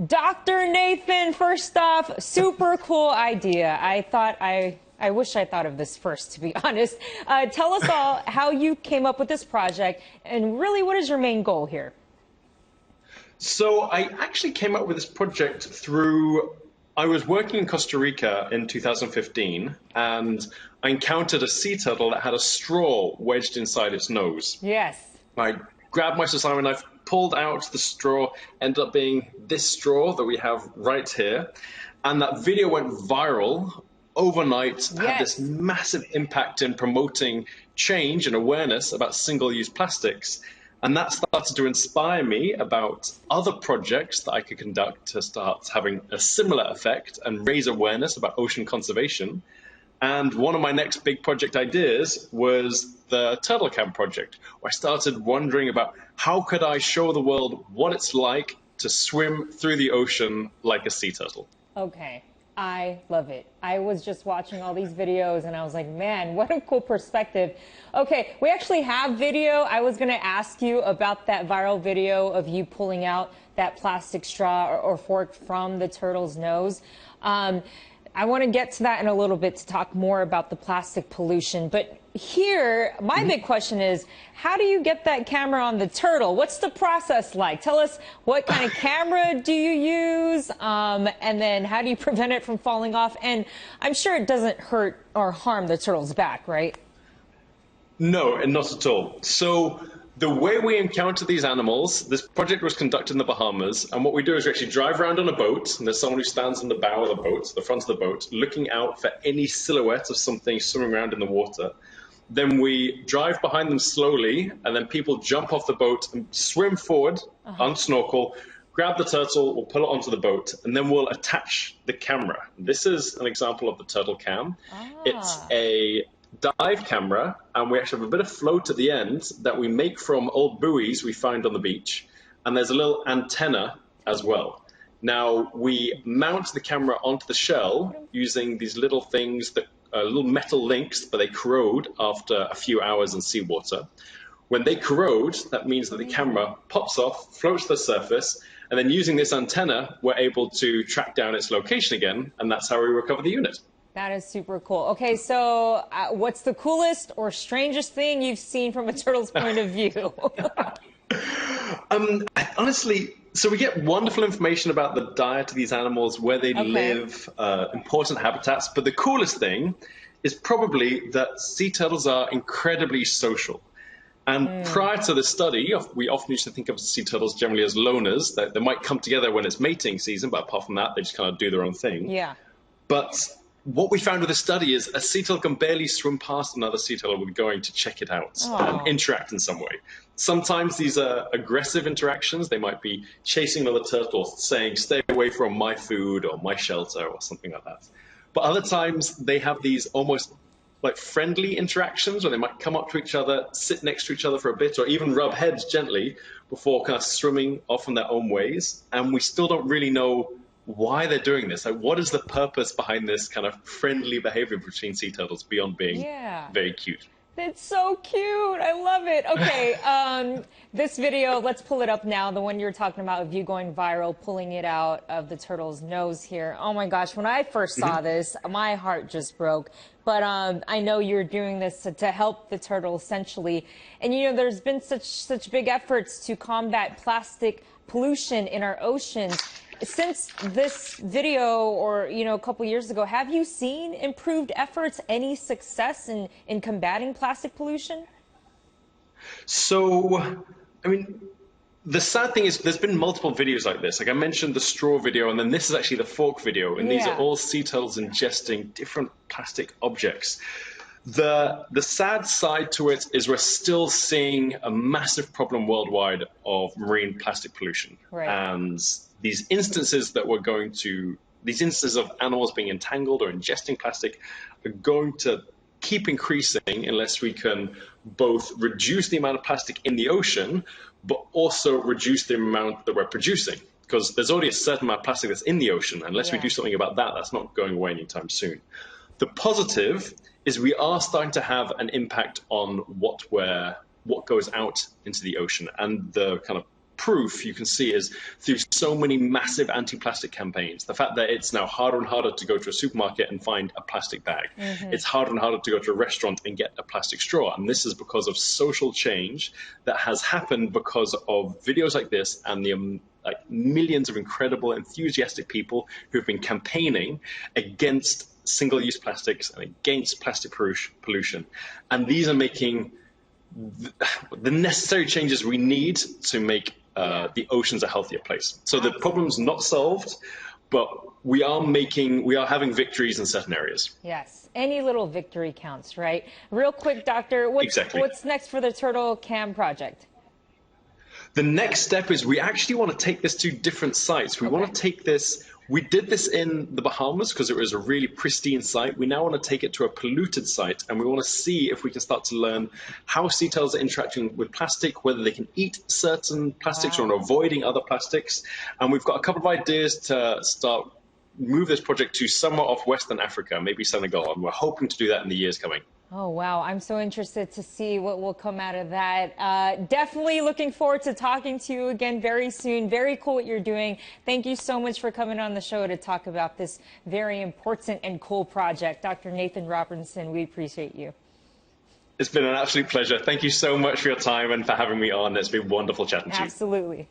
Dr. Nathan, first off, super cool idea. I wish I thought of this first, to be honest. Tell us all how you came up with this project and really what is your main goal here? So I actually came up with this project through, I was working in Costa Rica in 2015 and I encountered a sea turtle that had a straw wedged inside its nose. Yes. I grabbed my Swiss knife, pulled out the straw, ended up being this straw that we have right here. And that video went viral overnight, had this massive impact in promoting change and awareness about single-use plastics. And that started to inspire me about other projects that I could conduct to start having a similar effect and raise awareness about ocean conservation. And one of my next big project ideas was the TurtleCam project, where I started wondering about how could I show the world what it's like to swim through the ocean like a sea turtle. Okay. I love it. I was just watching all these videos and I was like, man, what a cool perspective. Okay, we actually have video. I was going to ask you about that viral video of you pulling out that plastic straw or fork from the turtle's nose. I want to get to that in a little bit to talk more about the plastic pollution. But here, my big question is, how do you get that camera on the turtle? What's the process like? Tell us, what kind of camera do you use? And then how do you prevent it from falling off? And I'm sure it doesn't hurt or harm the turtle's back, right? No, and not at all. So the way we encounter these animals, this project was conducted in the Bahamas, and what we do is we actually drive around on a boat, and there's someone who stands on the bow of the boat, the front of the boat, looking out for any silhouette of something swimming around in the water. Then we drive behind them slowly, and then people jump off the boat and swim forward, unsnorkel, grab the turtle, we'll pull it onto the boat, and then we'll attach the camera. This is an example of the TurtleCam. It's a dive camera, and we actually have a bit of float at the end that we make from old buoys we find on the beach, and there's a little antenna as well. Now we mount the camera onto the shell using these little things that little metal links, but they corrode after a few hours in seawater. When they corrode, that means that the camera pops off, floats to the surface, and then using this antenna we're able to track down its location again, and that's how we recover the unit. That is super cool. Okay, so what's the coolest or strangest thing you've seen from a turtle's point of view? Honestly, so we get wonderful information about the diet of these animals, where they live, important habitats. But the coolest thing is probably that sea turtles are incredibly social. And prior to the study, we often used to think of sea turtles generally as loners. They might come together when it's mating season, but apart from that, they just kind of do their own thing. Yeah. But what we found with the study is a sea turtle can barely swim past another sea turtle when going to check it out and interact in some way. Sometimes these are aggressive interactions. They might be chasing another turtle, saying, stay away from my food or my shelter or something like that. But other times they have these almost like friendly interactions where they might come up to each other, sit next to each other for a bit, or even rub heads gently before kind of swimming off in their own ways. And we still don't really know why they're doing this. Like, what is the purpose behind this kind of friendly behavior between sea turtles beyond being very cute? It's so cute. I love it. Okay, this video, let's pull it up now. The one you're talking about of you going viral, pulling it out of the turtle's nose here. Oh my gosh, when I first saw this, my heart just broke. But I know you're doing this to help the turtle essentially. And you know, there's been such big efforts to combat plastic pollution in our oceans. Since this video, or you know, a couple years ago, have you seen improved efforts, any success in combating plastic pollution? So, I mean, the sad thing is there's been multiple videos like this. Like I mentioned the straw video, and then this is actually the fork video, and these are all sea turtles ingesting different plastic objects. The sad side to it is we're still seeing a massive problem worldwide of marine plastic pollution. And these instances of animals being entangled or ingesting plastic are going to keep increasing unless we can both reduce the amount of plastic in the ocean, but also reduce the amount that we're producing. Because there's already a certain amount of plastic that's in the ocean. Unless we do something about that, that's not going away anytime soon. The positive is we are starting to have an impact on what goes out into the ocean, and the kind of proof you can see is through so many massive anti-plastic campaigns. The fact that it's now harder and harder to go to a supermarket and find a plastic bag. It's harder and harder to go to a restaurant and get a plastic straw. And this is because of social change that has happened because of videos like this and the millions of incredible, enthusiastic people who have been campaigning against single-use plastics and against plastic pollution. And these are making the necessary changes we need to make the oceans a healthier place. So the problem's not solved, but we are having victories in certain areas. Yes, any little victory counts, right? Real quick, Doctor, what's next for the TurtleCam project? The next step is we actually want to take this to different sites. We want to take this. We did this in the Bahamas because it was a really pristine site. We now want to take it to a polluted site, and we want to see if we can start to learn how sea turtles are interacting with plastic, whether they can eat certain plastics or avoiding other plastics. And we've got a couple of ideas to start move this project to somewhere off Western Africa, maybe Senegal, and we're hoping to do that in the years coming. Oh, wow. I'm so interested to see what will come out of that. Definitely looking forward to talking to you again very soon. Very cool what you're doing. Thank you so much for coming on the show to talk about this very important and cool project. Dr. Nathan Robinson, we appreciate you. It's been an absolute pleasure. Thank you so much for your time and for having me on. It's been wonderful chatting to you. Absolutely.